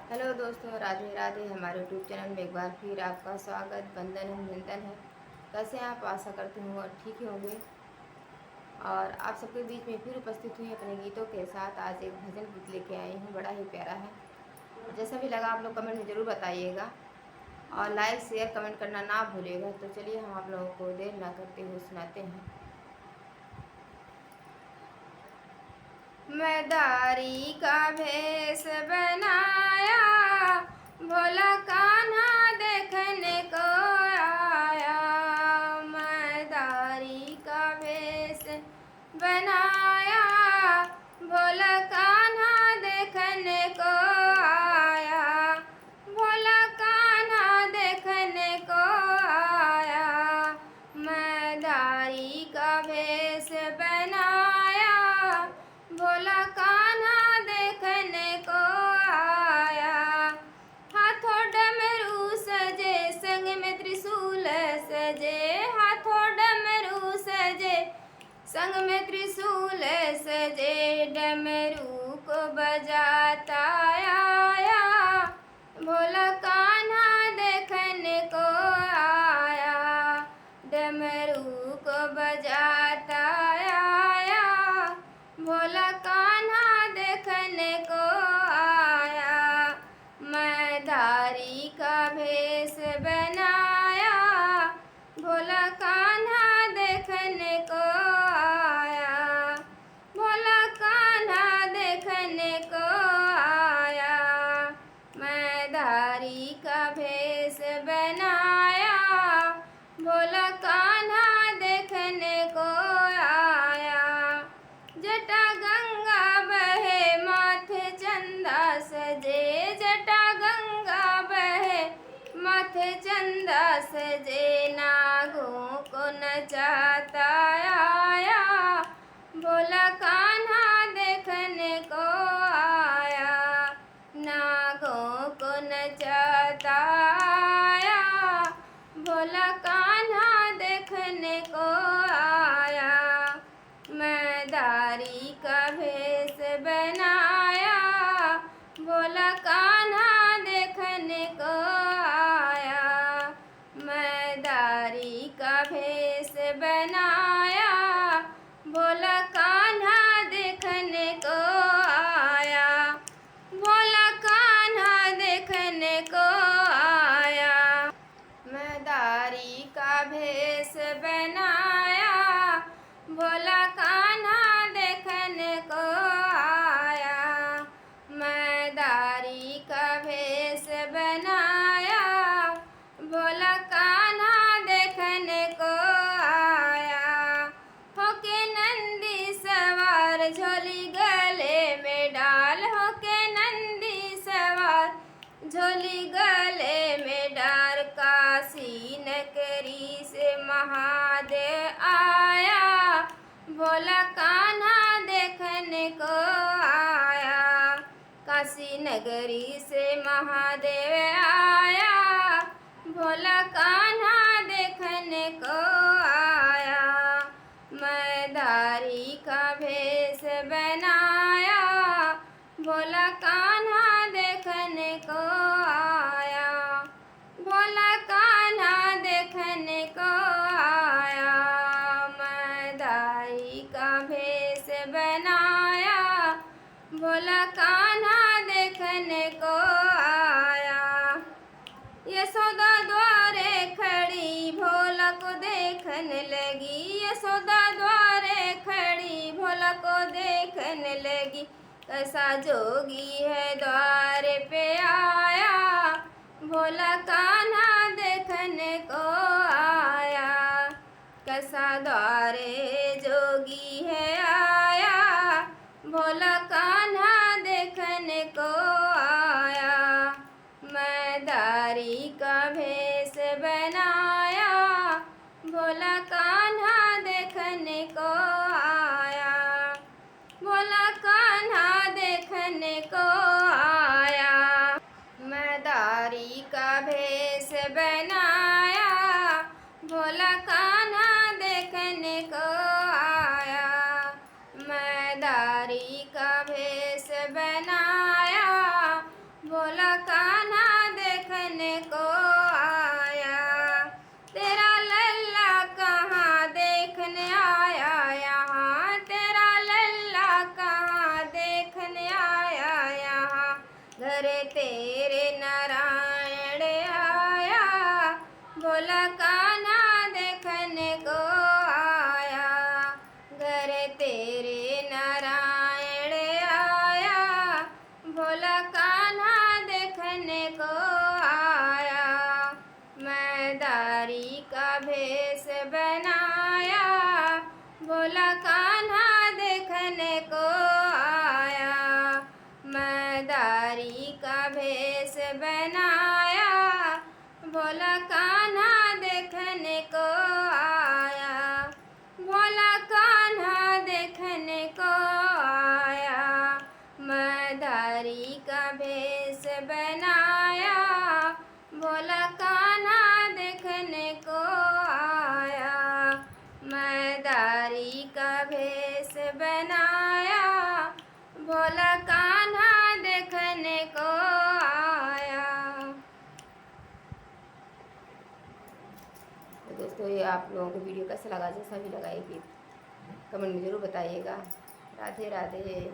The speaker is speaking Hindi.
हेलो दोस्तों, राधे राधे। हमारे यूट्यूब चैनल में एक बार फिर आपका स्वागत, वंदन अभिनंदन है। कैसे हैं आप? आशा करती हूँ और ठीक ही होंगे। और आप सबके बीच में फिर उपस्थित हुई अपने गीतों के साथ। आज एक भजन गीत लेके आई हूँ, बड़ा ही प्यारा है। जैसा भी लगा आप लोग कमेंट में ज़रूर बताइएगा और लाइक शेयर कमेंट करना ना भूलिएगा। तो चलिए हम आप लोगों को देर ना करते हुए सुनाते हैं। मैदारी का भेष बनाया, भोला कान्हा देखने को आया। मैदारी का भेष बनाया, भोला कान्हा देखने को आया। भोला कान्हा देखने को आया। मैदारी का भेष बनाया, भोला कान्हा देखने को आया। हाथों डमरू सजे, संग में त्रिशूल सजे। हाथों डमरू सजे, संग में त्रिशूल सजे। डमरू को बजाता आया, भोला कान्हा देखने को आया। डमरू को बजाता आया, भोला कान्हा देखने को आया। मैदारी का भेष बनाया, भोला कान्हा देखने को आया। भोला कान्हा देखने को आया। मैदारी का भेष बनाया, भोला कान्हा देखने को आया। जटा गंगा बहे, माथे चंदा सजे। जटा गंगा बहे, माथे चंदा सजे। नागों को नचाता आया, भोला कान्हा देखने को आया। नागों को नचाता आया, भोला कान्हा देखने को आया। मैदारी का भेष बनाया, भोला कान्हा देखने को आया। मैदारी का भेष बनाया, भोला कान्हा देखने को आया। भोला कान्हा देखने को आया। मैदारी का भेष बनाया, भोला कान्हा देखने को आया। मैदारी का भेष बनाया, भोला कान्हा देखने को आया। होके नंदी सवार, झोली गले में डाल। होके नंदी सवार, झोली गले में डाल। काशी नगरी से महादेव आया, भोला कान्हा देखने को आया। काशी नगरी से महादेव आया, भोला कान्हा देखने को आया। मैदारी का भेष बनाया, भोला कान्हा देखने को आया। भोला कान्हा देखने को आया। मैदारी का भेष बनाया, भोला कान्हा देखने को आया। यशोदा द्वारे खड़ी, भोला को देखने लगी। यशोदा द्वारे खड़ी, भोला को देखने लगी। कैसा जोगी है द्वार पे आया, भोला कान्हा देखने को आया। कैसा द्वारे जोगी है आया, भोला कान्हा देखने को आया। मैदारी का भेष बनाया, भोला कान्हा देखने को आया। भोला कान्हा देखने को आया। मैदारी का भेष बनाया, भोला कान्हा देखने को आया। मैदारी का भेष घर तेरे नारायण आया, भोला कान्हा देखने को आया। घर तेरे नारायण आया, भोला कान्हा देखने को आया। मैदारी का भेष बनाया, भोला कान्हा देखने को आया। मैदारी का भेष बनाया, भोला कान्हा देखने को आया। भोला कान्हा देखने को आया। मैदारी का भेष बनाया, भोला कान्हा देखने को आया। मैदारी का भेष बनाया, भोला कान्हा देखने को आया। तो दोस्तों, ये आप लोगों को वीडियो कैसा लगा, जैसा भी लगा ये गीत कमेंट में ज़रूर बताइएगा। राधे राधे।